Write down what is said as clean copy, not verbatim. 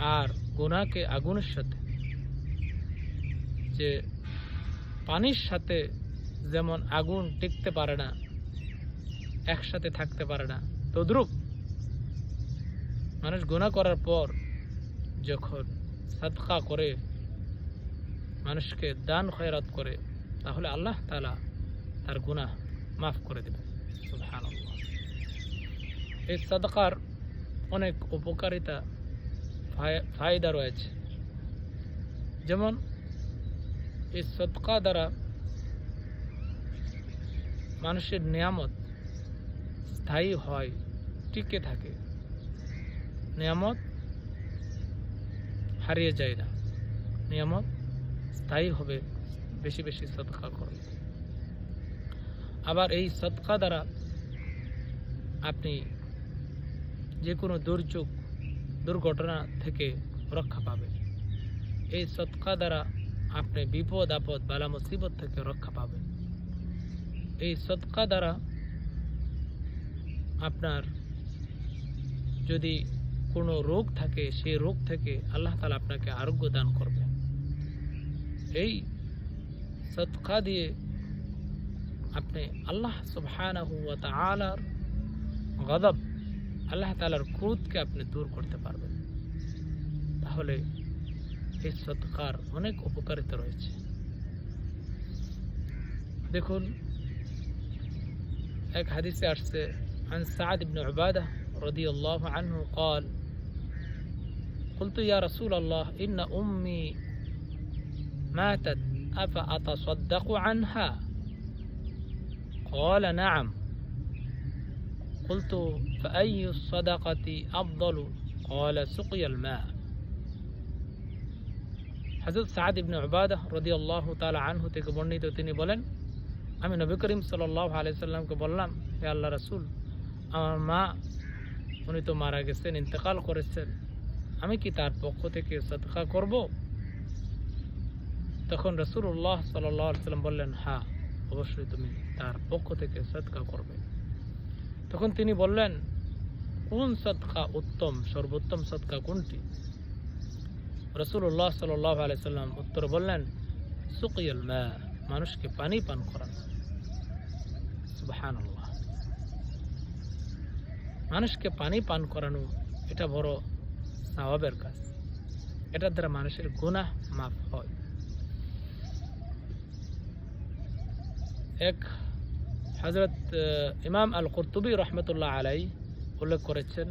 আর গুনাহকে আগুনের সাথে, যে পানির সাথে যেমন আগুন টিকতে পারে না, একসাথে থাকতে পারে না, তদ্রূপ মানুষ গুনাহ করার পর যখন সাদকা করে, মানুষকে দান খয়রাত করে, তাহলে আল্লাহ তাআলা তার গুনাহ মাফ করে দেবেন। সুবহানাল্লাহ। এই সাদকার অনেক উপকারিতা, ফায়দা রয়েছে। যেমন এই সদকা দ্বারা মানুষের নিয়ামত স্থায়ী হয়, টিকে থাকে। নিয়ামত হারিয়ে যায় না, নিয়ামত স্থায়ী হবে বেশি বেশি সদকা করলে। আবার এই সদকা দ্বারা আপনি যে কোনো দুর্যোগ, দুর্ঘটনা থেকে রক্ষা পাবেন। এই সদকা দ্বারা আপনি বিপদ আপদ, বালা মুসিবত থেকে রক্ষা পাবেন। এই সদকা দ্বারা আপনার যদি কোনো রোগ থাকে, সেই রোগ থেকে আল্লাহ তাআলা আপনাকে আরোগ্য দান করবে। এই সদকা দিয়ে আপনি আল্লাহ সুবহানাহু ওয়া তাআলার গজব, আল্লাহ তাআলার ক্রোধকে আপনি দূর করতে পারবেন। তাহলে এই সদকার অনেক উপকারিতা রয়েছে। দেখুন, এক হাদিসে আসছে, عن سعد بن عبادة رضي الله عنه قال قلت يا رسول الله إن أمي ماتت أفأتصدق عنها؟ قال نعم. قلت فأي الصدقة أفضل؟ قال سقي الماء. হযরত সাদ ইবনে উবাদা রাদিয়াল্লাহু তাআলা আনহু থেকে বর্ণিত, তিনি বলেন, আমি নবী করিম সাল্লাল্লাহু আলাইহি সাল্লামকে বললাম, হে আল্লাহর রাসূল, আমার মা, উনি তো মারা গেছেন, ইন্তেকাল করেছেন, আমি কি তার পক্ষ থেকে সদকা করব? তখন রাসূলুল্লাহ সাল্লাল্লাহু আলাইহি সাল্লাম বললেন, হ্যাঁ, অবশ্যই তুমি তার পক্ষ থেকে সদকা করবে। তখন তিনি বললেন, কোন সদকা উত্তম, সর্বোত্তম সদকা কোনটি? রাসূলুল্লাহ সাল্লাল্লাহু আলাইহি সাল্লাম উত্তর বললেন, সুকিয়াল মা, মানুষকে পানি পান করানো। সুবহানাল্লাহ। মানুষকে পানি পান করানো, এটা বড় সওয়াবের কাজ। এটার দ্বারা মানুষের গুনাহ মাফ হয়। এক হযরত ইমাম আল কুরতুবী রাহমাতুল্লাহ আলাইহি উল্লেখ করেছেন,